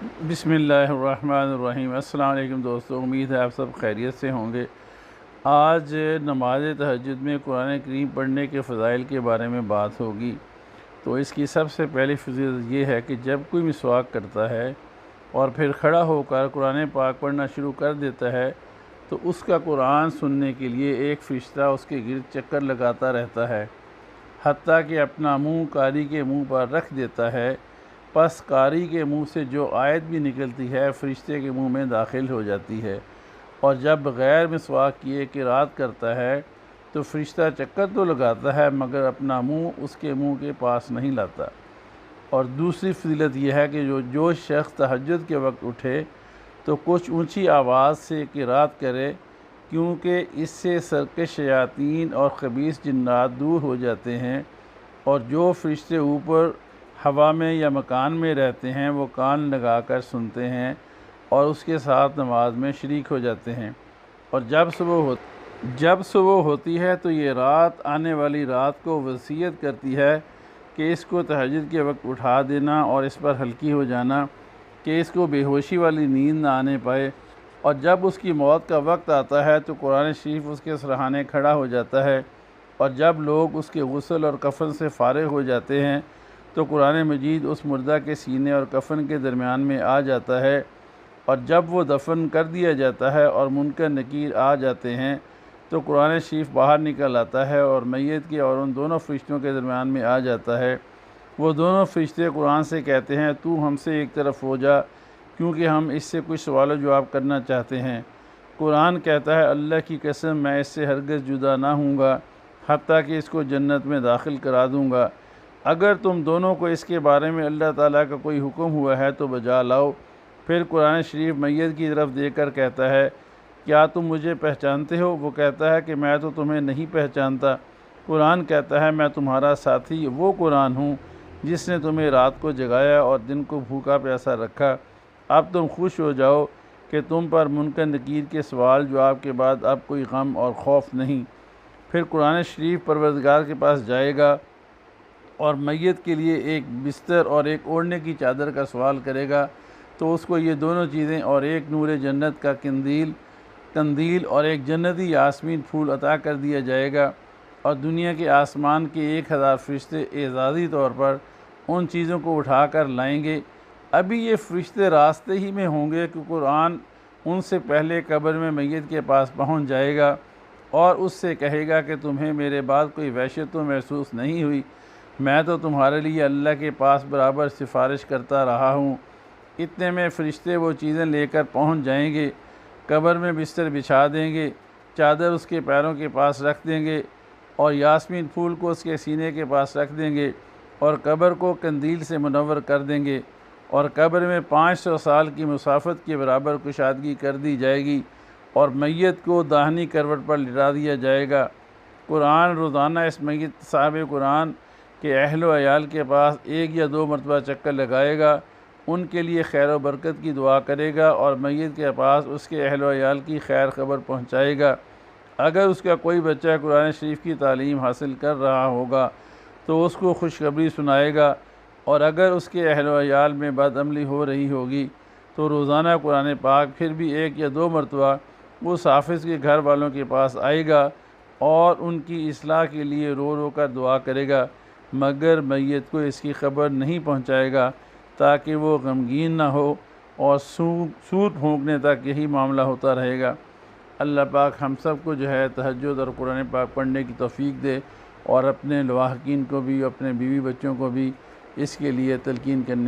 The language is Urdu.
بسم اللہ الرحمن الرحیم۔ السلام علیکم دوستو، امید ہے آپ سب خیریت سے ہوں گے۔ آج نماز تہجد میں قرآن کریم پڑھنے کے فضائل کے بارے میں بات ہوگی۔ تو اس کی سب سے پہلی فضیلت یہ ہے کہ جب کوئی مسواک کرتا ہے اور پھر کھڑا ہو کر قرآن پاک پڑھنا شروع کر دیتا ہے تو اس کا قرآن سننے کے لیے ایک فرشتہ اس کے گرد چکر لگاتا رہتا ہے، حتیٰ کہ اپنا منہ قاری کے منہ پر رکھ دیتا ہے۔ پس قاری کے منہ سے جو آیت بھی نکلتی ہے فرشتے کے منہ میں داخل ہو جاتی ہے، اور جب بغیر مسواک کیے قرات کرتا ہے تو فرشتہ چکر تو لگاتا ہے مگر اپنا منہ اس کے منہ کے پاس نہیں لاتا۔ اور دوسری فضیلت یہ ہے کہ جو شخص تہجد کے وقت اٹھے تو کچھ اونچی آواز سے قرات کرے، کیونکہ اس سے سرکش شیاطین اور خبیث جنات دور ہو جاتے ہیں، اور جو فرشتے اوپر ہوا میں یا مکان میں رہتے ہیں وہ کان لگا کر سنتے ہیں اور اس کے ساتھ نماز میں شریک ہو جاتے ہیں۔ اور جب صبح ہوتی ہے تو یہ رات آنے والی رات کو وصیت کرتی ہے کہ اس کو تہجد کے وقت اٹھا دینا اور اس پر ہلکی ہو جانا کہ اس کو بے ہوشی والی نیند نہ آنے پائے۔ اور جب اس کی موت کا وقت آتا ہے تو قرآن شریف اس کے سرہانے کھڑا ہو جاتا ہے، اور جب لوگ اس کے غسل اور کفن سے فارغ ہو جاتے ہیں تو قرآن مجید اس مردہ کے سینے اور کفن کے درمیان میں آ جاتا ہے، اور جب وہ دفن کر دیا جاتا ہے اور منکر نکیر آ جاتے ہیں تو قرآن شریف باہر نکل آتا ہے اور میت کے اور ان دونوں فرشتوں کے درمیان میں آ جاتا ہے۔ وہ دونوں فرشتے قرآن سے کہتے ہیں تو ہم سے ایک طرف ہو جا، کیونکہ ہم اس سے کچھ سوال و جواب کرنا چاہتے ہیں۔ قرآن کہتا ہے اللہ کی قسم میں اس سے ہرگز جدا نہ ہوں گا حتیٰ کہ اس کو جنت میں داخل کرا دوں گا۔ اگر تم دونوں کو اس کے بارے میں اللہ تعالیٰ کا کوئی حکم ہوا ہے تو بجا لاؤ۔ پھر قرآن شریف میت کی طرف دیکھ کر کہتا ہے کیا تم مجھے پہچانتے ہو؟ وہ کہتا ہے کہ میں تو تمہیں نہیں پہچانتا۔ قرآن کہتا ہے میں تمہارا ساتھی وہ قرآن ہوں جس نے تمہیں رات کو جگایا اور دن کو بھوکا پیاسا رکھا۔ اب تم خوش ہو جاؤ کہ تم پر منکر نکیر کے سوال جواب کے بعد اب کوئی غم اور خوف نہیں۔ پھر قرآن شریف پروردگار کے پاس جائے گا اور میت کے لیے ایک بستر اور ایک اوڑھنے کی چادر کا سوال کرے گا تو اس کو یہ دونوں چیزیں اور ایک نور جنت کا قندیل اور ایک جنتی یاسمین پھول عطا کر دیا جائے گا، اور دنیا کے آسمان کے 1000 فرشتے اعزازی طور پر ان چیزوں کو اٹھا کر لائیں گے۔ ابھی یہ فرشتے راستے ہی میں ہوں گے کہ قرآن ان سے پہلے قبر میں میت کے پاس پہنچ جائے گا اور اس سے کہے گا کہ تمہیں میرے بعد کوئی وحشت تو محسوس نہیں ہوئی؟ میں تو تمہارے لیے اللہ کے پاس برابر سفارش کرتا رہا ہوں۔ اتنے میں فرشتے وہ چیزیں لے کر پہنچ جائیں گے، قبر میں بستر بچھا دیں گے، چادر اس کے پیروں کے پاس رکھ دیں گے اور یاسمین پھول کو اس کے سینے کے پاس رکھ دیں گے، اور قبر کو قندیل سے منور کر دیں گے، اور قبر میں 500 سال کی مسافت کے برابر کشادگی کر دی جائے گی، اور میت کو داہنی کروٹ پر لٹا دیا جائے گا۔ قرآن روزانہ اس میت صاحب قرآن کہ اہل و عیال کے پاس 1 یا 2 مرتبہ چکر لگائے گا، ان کے لیے خیر و برکت کی دعا کرے گا اور میت کے پاس اس کے اہل و عیال کی خیر خبر پہنچائے گا۔ اگر اس کا کوئی بچہ قرآن شریف کی تعلیم حاصل کر رہا ہوگا تو اس کو خوشخبری سنائے گا، اور اگر اس کے اہل و عیال میں بد عملی ہو رہی ہوگی تو روزانہ قرآن پاک پھر بھی 1 یا 2 مرتبہ اس حافظ کے گھر والوں کے پاس آئے گا اور ان کی اصلاح کے لیے رو رو کر دعا کرے گا، مگر میت کو اس کی خبر نہیں پہنچائے گا تاکہ وہ غمگین نہ ہو، اور سود پھونکنے تک یہی معاملہ ہوتا رہے گا۔ اللہ پاک ہم سب کو جو ہے تہجد اور قرآن پاک پڑھنے کی توفیق دے، اور اپنے لواحقین کو بھی اپنے بیوی بچوں کو بھی اس کے لیے تلقین کرنے